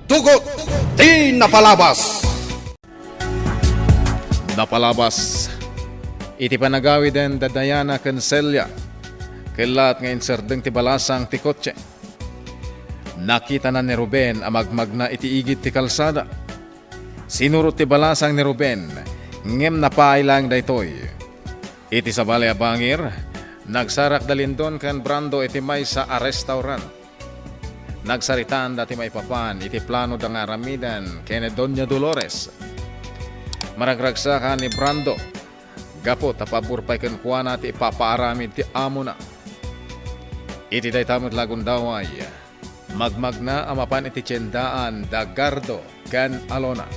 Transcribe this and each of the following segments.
Tugot di napalabas. Napalabas. Iti panagawi den dadayana ken Celia. Kelat nga inserdeng ti balasang ti kotse. Nakita na ni Ruben amagmag na iti igit ti kalsada. Sinurot ti balasang ni Ruben, ngem napailang daytoy. Iti sabali a bangir, nagsarak dalindon kan Brando iti may sa a restaurant. Nagsaritaan dati may papan iti plano da nga ramidan kene Doña Dolores. Maragragsakan ni Brando, gapo tapabur pa'y kuana ti ipapaaramid ti amo na. Iti daytamot lagun daway, magmag na amapan iti tiyendaan da Gardo kan Alona.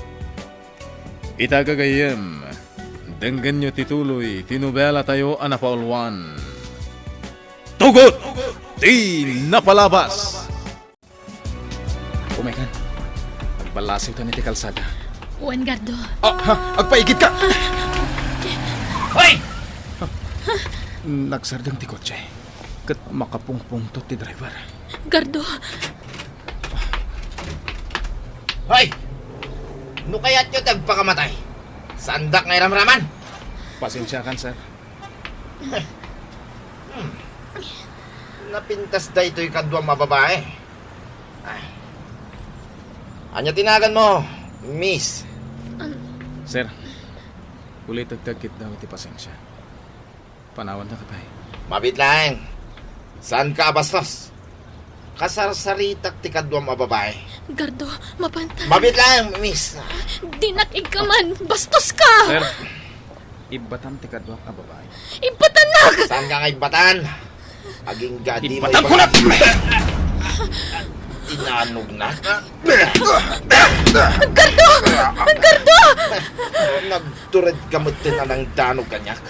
Itagagayem, denggan nyo tituloy, tinubela tayo anapaulwan. Tugot! Di napalabas! Kumekan, agbalasiw ta ni ti kalsada. Juan Gardo. Agpaigit ka! Hoy! Nagsardang ti kotse. Kat makapungpungtot ti driver. Gardo. Hoy! No kaya't nyo tagpakamatay? Sandak nga iramraman? Pasensya kan, sir. Napintas da ito'y kadwa mababae. Ay. Anya tinagan mo, miss? Sir, ulit tagtagkit daw iti pasensya. Panawan na kapay. Mabit lang. Saan ka, bastos? Kasarsaritak ti kadwa mababae. Gardo, mapantay. Mabit lang, miss. Dinakig ka man. Bastos ka. Sir, ibatam ti kadwak a babae. Ipatanag. Saan ka nga ibatan? Aging gadi mo Ibatam ko na! Tinanog na. Gardo! Gardo! Nagtured kamot na ng danog kanyak.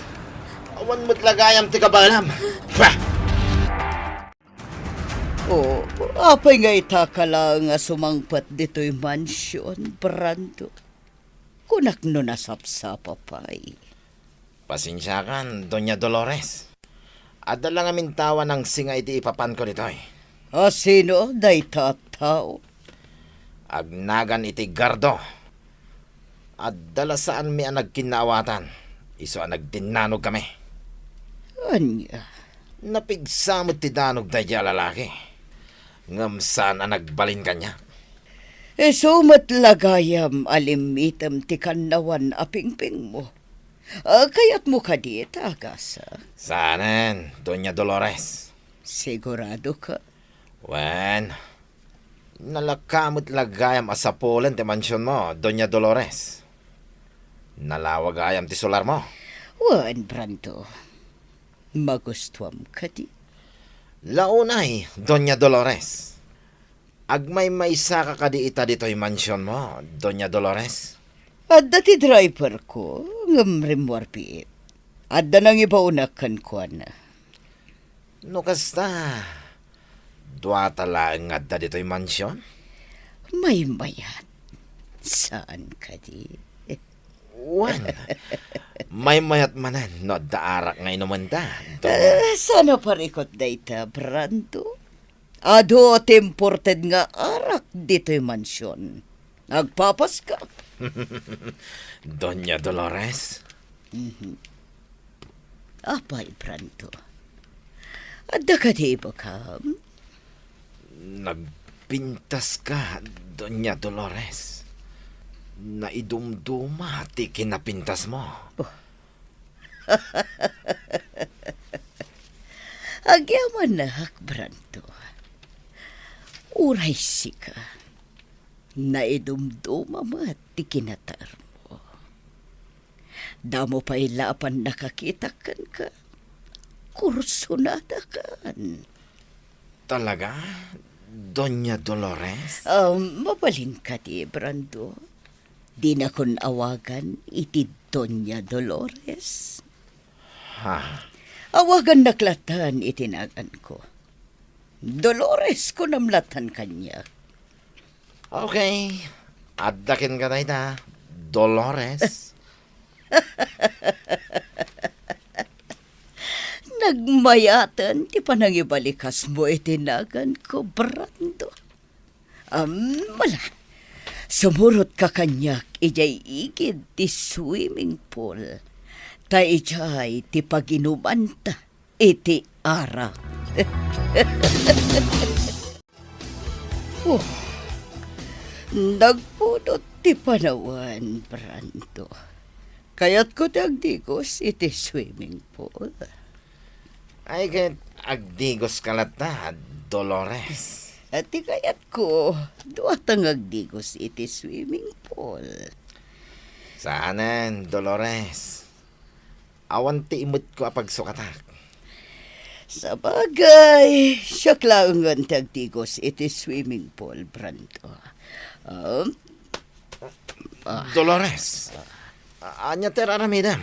Awan mo't lagayam ti kabalam. Oh, apay nga itakala nga sumangpat dito'y mansyon, Brando. Kunak no nasapsapa pa'y. Pasensya kan, Doña Dolores. Adala nga mintawan ng singa iti ipapan ko dito. Sino day tao? Agnagan iti Gardo. Adala saan mi ang nagkinawatan. Iso ang nagdinanog kami. Anya? Napigsamot ti danog tayo lalaki. Ngamsan ang nagbalin kanya. Sumat lagayam alimitam ti kanawan apingping mo. Kaya't mo ka di agasa. Saanan, Doña Dolores? Sigurado ka? Wen, nalakamot lagayam asapulan ti mansyon mo, Doña Dolores. Nalawagayam ti solar mo. Wan, Brando. Magustuam ka di? Launay, Doña Dolores. Agmay saka ka di ita dito'y mansyon mo, Doña Dolores. At dati driver ko, ngamrimwarpiit. At danang ipaunakan ko na. No kasta, dua talang nga da dito'y mansyon? May mayat. Saan ka di? Wan, may mayat manan, no daarak nga inumanda. Sana parikot dayta, Brando. Ado temported nga arak dito'y mansyon. Nagpapas ka. Doña Dolores? Apay, Brando. Adda ka di ba ka? Nagpintas ka, Doña Dolores. Naidumduma ti kinapintas mo. Agyaman na hak, Brando. Uray si ka. Naidumduma mo at ti kinatar mo. Damo pa ilapan nakakita kan ka. Kursunada kan. Talaga? Doña Dolores? Mabalin ka di, Brando. Di na kon awagan iti Doña Dolores. Ha? Awagan naklatan itinagan ko. Dolores ko namlatan kanya. Okay. Addakin ka na ita, Dolores. Nagmayatan, ti panangibalikas mo itinagan ko, Brando. Mala, Sumurot ka kanyak, ijay igid ti swimming pool. Ta ijay ti paginumanta, iti arak. Oh, nagpudot ti panawan, Brando. Kaya't ko dagdigos iti swimming pool. Ay ket agdigos kalata, Dolores. At ti kayat ko, duwatang agdigos iti swimming pool. Saanen, Dolores. Awan ti imut ko apagsukatak. Sa bagay, siya klaungan tagdigos iti swimming pool, Brando. Dolores. Anya ter aramidam.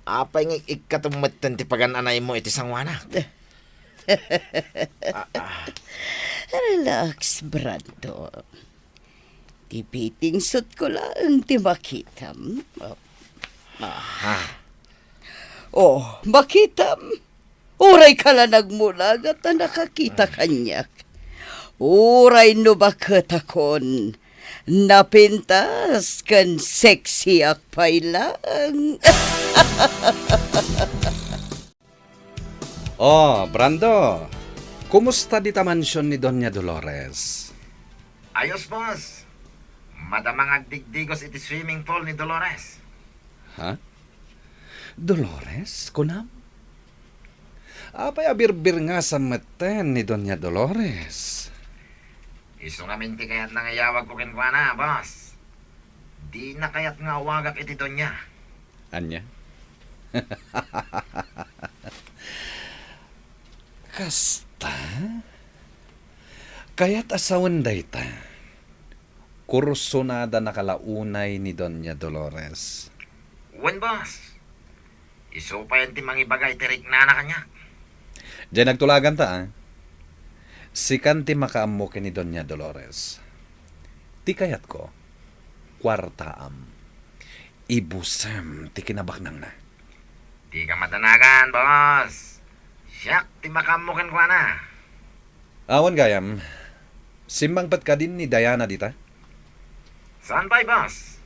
Apay nga ikatumatan ti pagananay mo iti sangwana. Relax, Brando. Tipiting sut ko lang ti makitam. Oh, makitam. Uray ka lang nagmulag at na nakakita kanyak. Uray no bakit akon. Napintas kan sexy akpay lang. Oh, Brando. Kumusta dita mansyon ni Doña Dolores? Ayos, boss. Madamang agdigdigos iti swimming pool ni Dolores. Ha? Dolores? Kunam? Apay abirbir nga sa meten ni Doña Dolores. Iso nga minti kayat nangayawag ko kinkwana, boss. Di na kayat nga awagak iti Donya. Anya? Kasta? Kaya't asawan dayta. Kursunada nakalaunay ni Doña Dolores. Wen, boss. Iso pa yan ti mangibagay tirik na kanya. Diyan nagtulagan ta, ah. Si kanti makaammo ni Doña Dolores. Ti kayat ko, kwartaam. Ibusem ti kinabaknang na. Di ka matanagan, boss. Siyak, ti makamukin ko na. Awan gayam, simbangpat ka din ni Diana dita? Saan ba'y, boss?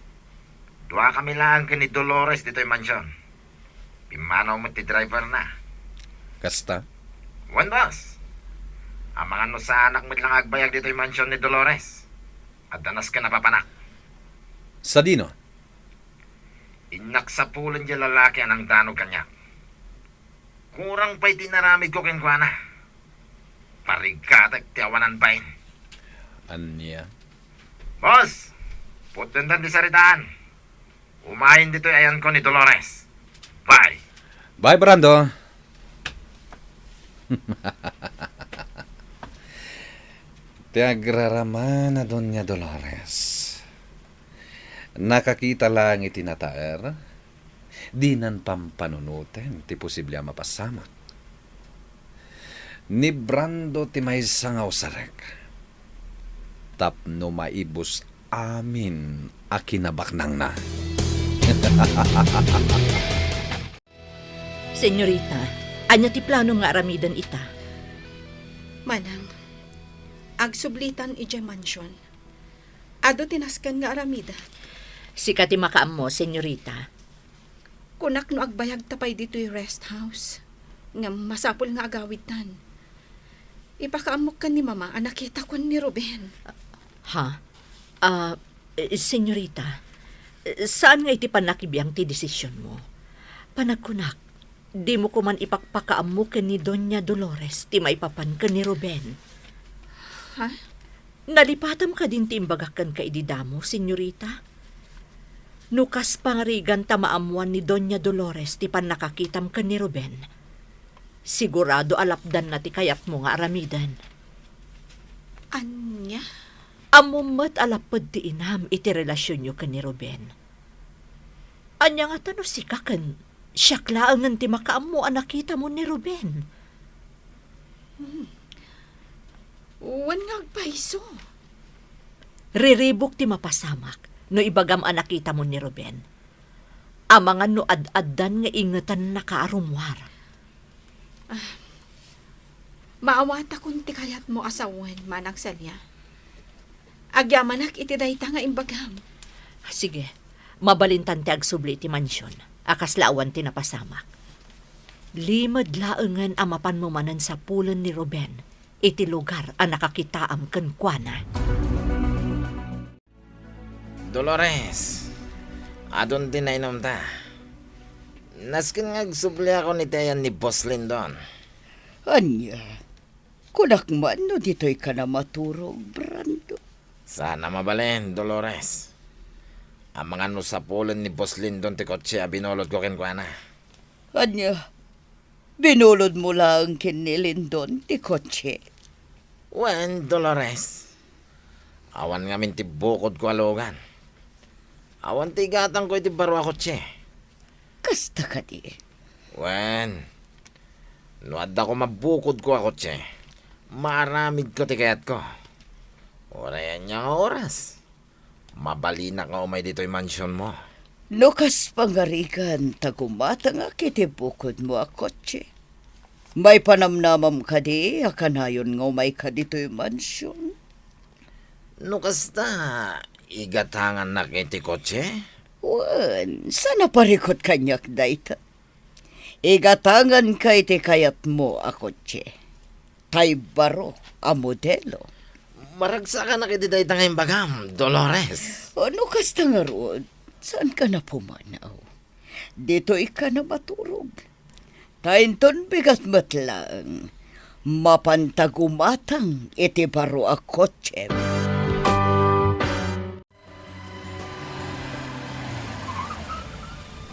Dua kami lang ni Dolores dito'y mansyon. Pimanaw mo ti driver na. Kasta? Wan, boss. Ang mga no sa anak mo lang agbayag dito'y mansyon ni Dolores. At danas ka napapanak. Sa dino? Inak sa pulan di lalaki anang danog kanya. Kurang pa'y tinaramid ko kinkwana. Parigatak ti awanan pain. Anya? Boss, putundan di saritaan. Umahin dito'y ayan ko ni Dolores. Bye. Bye, Brando. Tiagrarama na Doña Dolores. Nakakita lang itinataer, dinan pampanunutin, ti posible mapasama. Ni Brando ti may sangaw sarek. Tapno maibus amin a kinabaknang na. Senyorita, anya ti plano nga aramidan ita? Manang, agsublitan ije mansyon. Ado tinaskan nga aramida. Sika ti makaam mo, senyorita. Kunak no agbayag tapay dito'y rest house. Nga masapol nga agawid tan. Ipakaamok ka ni mama, anakita ko ni Ruben. Ha? Senyorita, saan nga iti panakibiyang ti desisyon mo? Panagkunak, di mo ko man ipakpakaam mo ken ni Doña Dolores ti maipapan ka ni Ruben. Ha? Nalipatam ka din ti imbagakan ka ididamo, senyorita? Nukas pangarigan tamaamuan ni Doña Dolores ti panakakitam ka ni Ruben. Sigurado alapdan na ti kayap mo nga aramidan. Anya? Amumat alapad ti inam iti relasyon nyo ka ni Ruben. Anya nga tano si kakan, siya klaangan ti makaamu anakita mo ni Ruben. Wan nga agpaiso. Riribok ti mapasamak no ibagam anakita mo ni Ruben. Amangan no ad-addan nga ingatan na kaarumwar. Maawata kun ti kayat mo asawan manang salya. Agyamanak iti dayta nga imbagam. Sige, mabalintan ti agsubli ti mansyon. Akas laawan ti napasamak. Limad laengan amapan mo manan sa pulen ni Ruben. Iti lugar ang nakakitaam ken kuana. Dolores, adon din na inom ta. Naskin nga agsubli ako ni Tayan ni Boss Lindon. Anya, kunak man no dito'y ka na maturog, Brando. Sana mabalin, Dolores. Ang mga nusapulan ni Boss Lindon ti kotse binolod ko kenkwana. Anya, binulod mo lang kinilindon ti kotse. Wen, Dolores. Awan nga min ti bukod ko alogan. Awan ti gatang ko iti barwa kotse. Kasta ka di. Wen, no adda ko mabukod ko a kotse. Maramid ko ti kayat ko. Orayan niya nga oras. Mabalina nga umay dito'y mansyon mo. Lukas pangarikan tagumata nga kitibukod mo a kotse. May panamnamam ka di, akanayon nga umay ka dito'y mansyon. No kasta, igatangan na kiti kotse? Wan, sana parikot kanyak dayta. Igatangan ka iti kayat mo a kotse. Kay baro a modelo. Maragsa ka na kiti dayta ngayong bagam, Dolores. Ano kasta nga roon? Saan ka na pumanaw? Dito ka na maturog. Tainton bigat matlang. Mapantagumatang iti baro a kotse.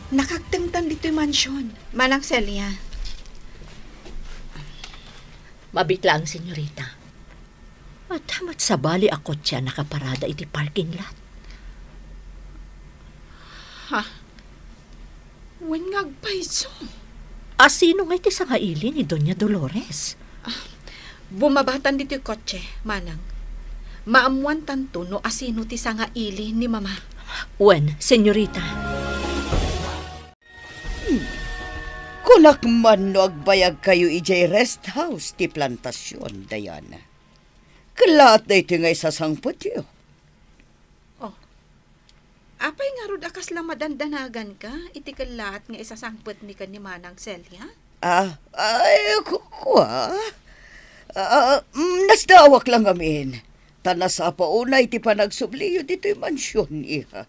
Nakagtengtan dito'y mansyon. Manang Celia. Mabitla ang senyorita. At hamat sa bali ako siya nakaparada iti parking lot. Wen nga agpaiso. Asino nga iti sa ngaili ni Doña Dolores? Bumabatan dito'y kotse, Manang. Maamuan tanto no asino ti sanga ili ni Mama. Wen, senyorita. Kunak man no agbayag kayo ijay rest house ti plantasyon, Diana. Kalat na ito nga isasangpot yun. Apay nga rod akas lang madandanagan ka, iti kalat nga isasangpot ni ka ni Manang Celia. Nasdawak lang amin. Tanas pa unay ti panagsubliyo dito'y mansyon iha.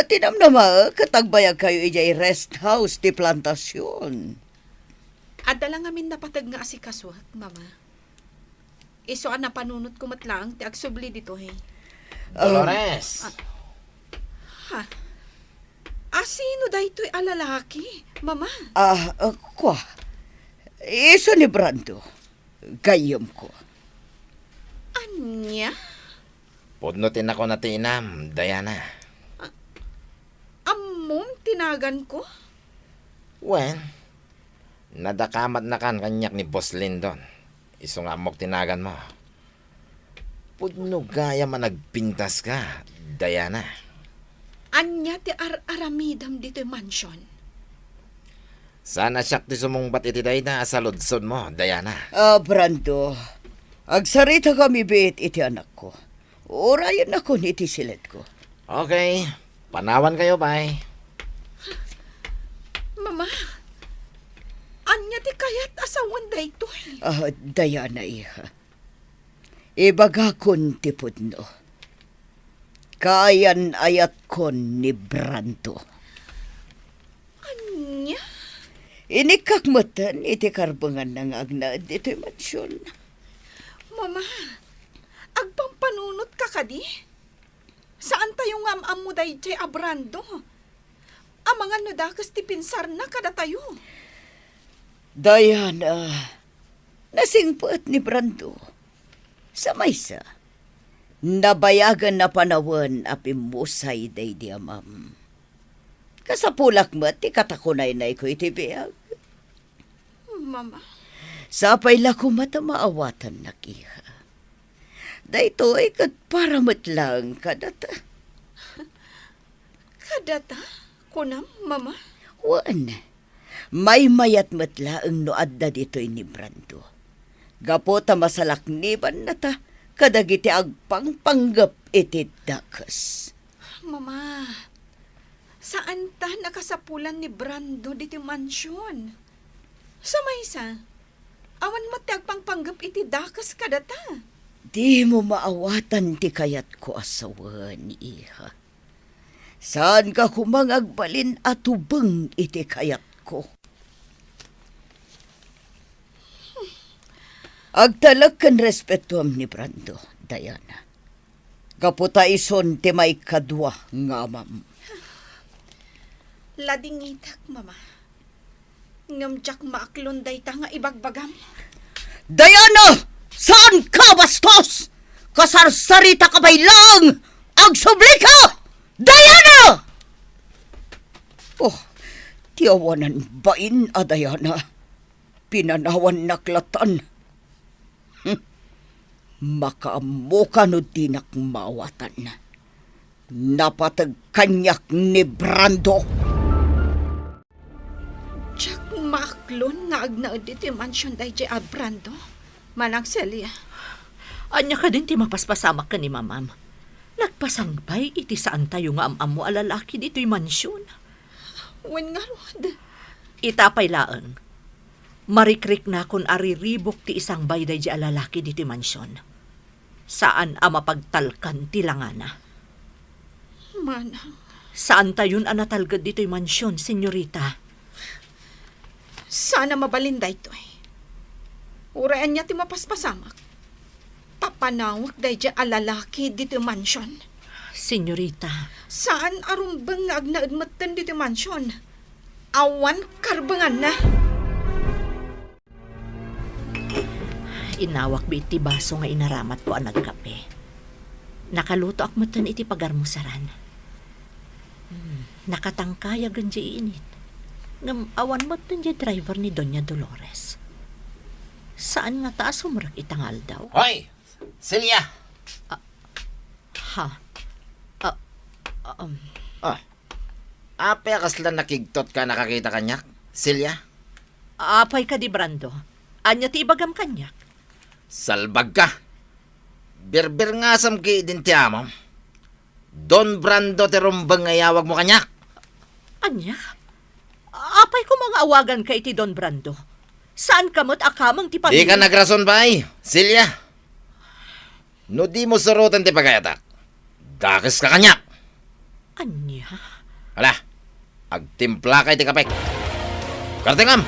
Tinamnama, katagbayag kayo ijay rest house ti plantasyon. Adda lang amin napatag nga asikaswat, Mama. Iso na panunot ko matlang ti agsubli dito, hey. Dolores. Asino daytoy alalaki, Mama? Kwa. Iso ni Brando. Gayom ko. Anya? Pudnutin ako na tinam, Diana. Amom tinagan ko? Wen, nadakamat na kan kanyak ni Boss Lindon. Iso nga mok tinagan mo. Pudno gaya man nagpintas ka, Diana. Anya ti aramidam dito'y mansyon. Sana siyak ti sumungbat iti dayta sa ludsod mo, Diana. Brando, agsarita kami bit iti anak ko. Orayan ako ni iti silid ko. Okay, panawan kayo, bye. Mama, anya ti kayat asawan daytoy. Diana iha. Ibaga kon ti pudno. Kayan ayat kon ni Brando. Anya? Inikakmatan iti karbangan ng agna dito'y mansyon. Mama, agpampanunot ka kadi? Saan tayo ngam mo dayjay abrando? Amangan no dakas ti pinsar na kada tayo. Diana, nasingpot ni Brando. Sa maysa, nabayagan na panawan apimusay day diamam. Kasapulak mo ti katakunay na ko iti biyag. Mama, Sapay lako mata maawatan na kiha. Dayto ay kat para matlang kadata. kadata? Kunam, Mama? Wan, may mayat matlaang no adda dito'y ni Brando. Gapo ta masalakniban na ta, kadagiti agpangpanggap iti dakas. Mama, saan ta nakasapulan ni Brando diti mansyon? Sa maysa, awan matag pangpanggap iti dakas kadata. Di mo maawatan ti kayat ko asawan, iha. Saan ka kumangagbalin at tubeng iti kayat ko? Agtalak kan respetuam ni Brando, Diana. Kaputa ison ti may kadwa nga amam. Ladingitak, mama. Ngamjak maaklunday ta nga ibagbagam. Diana! Saan ka bastos? Kasarsarita ka bay lang! Agsubli ka! Diana! Oh, tiyawanan bain a Diana. Pinanawan naklatan. Makaamu ka no dinak mawatan. Napatag kanyak ni Brando. Jak maaklon nga agnaod iti mansyon day jay a Brando. Manang Celia. Anya ka din ti mapaspasamak ka ni mamam. Nagpasangbay iti saan tayo nga amam mo alalaki dito'y mansyon. Wen nga rod. Itapay laeng. Marikrik na kun ariribok ti isang bayday di alalaki dito'y mansyon. Saan mapagtalkan ti langana? Manang. Saan tayon anatalgad dito'y mansyon, senyorita? Sana mabalinday to eh. Urayan niya ti mapaspasamak. Papanawak day dya alalaki dito mansyon. Senyorita, Saan arumbang nga agnaadmatan dito mansyon? Awan karbangan na. inawak bi iti baso nga inaramat po ang nagkape. Nakaluto ak matan iti pagarmusaran. Nakatangkaya ganji init. Ngam awan matan di driver ni Doña Dolores. Saan nga taas humrak itangal daw? Hoy! Celia! Ha? Ape kasla nakigtot ka nakakita kanyak? Celia? Apay ka di Brando. Anya ti ibagam kanyak. Salbag ka! Berber nga sam ki din ti amam. Don Brando ti rumbang ngayawag mo kanyak. Anya? Apay ko mga awagan ka iti Don Brando. Saan kamot akamang ti Di pamilya? ka nagrason ba ay, Celia? No di mo surutan ti pagayatak. Dakis ka kanyak. Anya? Hala, agtimpla ka iti kapek. Kartingam!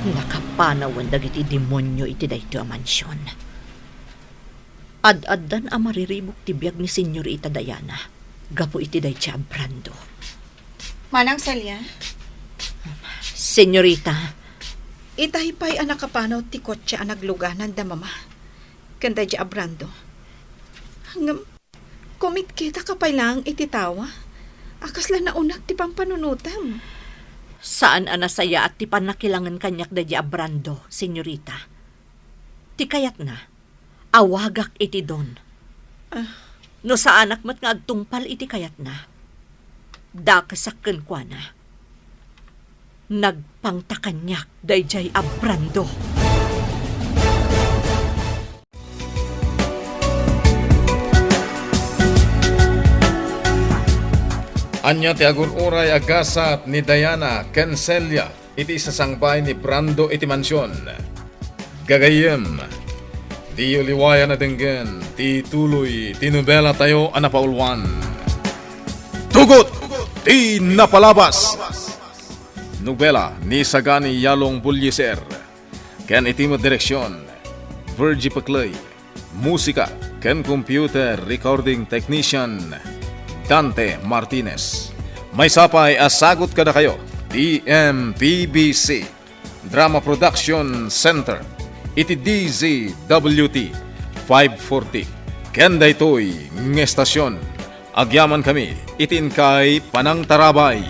Nakapanawan dagiti demonyo iti dayto a mansyon. Ad-addan a mariribok ti biag ni Senyorita Diana. Gapo iti dayto a Brando. Manang Celia, Senyorita, itahipay anak kapanaw ti kotse ang nagluganan da mama. Kanda di abrando. Hanggang kumit kita kapay lang iti tawa. Akas lang naunak ti pampanunutam. saan a nasaya at ti panakilangan kanyak dayto a Brando, Senyorita? Ti kayat na, awagak iti Don. No sa anak mat nga agtungpal iti kayat na, dakasakken kwa na. Nagpangtakanyak dayjay a Brando. Anya ti agur-uray agasat ni Diana ken Celia iti sasangbay ni Brando iti mansyon. Gagayem, di uliwayan na denggen ti tuloy ti nobela tayo anapaulwan. Tugot ti napalabas! Nobela ni Sagani Yalong Bulyeser. Ken iti mo direksyon, Virgie Paclay. Musika ken computer recording technician, Dante Martinez. May sapay asagot kada kayo, DMPBC Drama Production Center, iti DZWT 540. Ken daytoy ng estasyon. Agyaman kami, itin kay Panang Tarabay.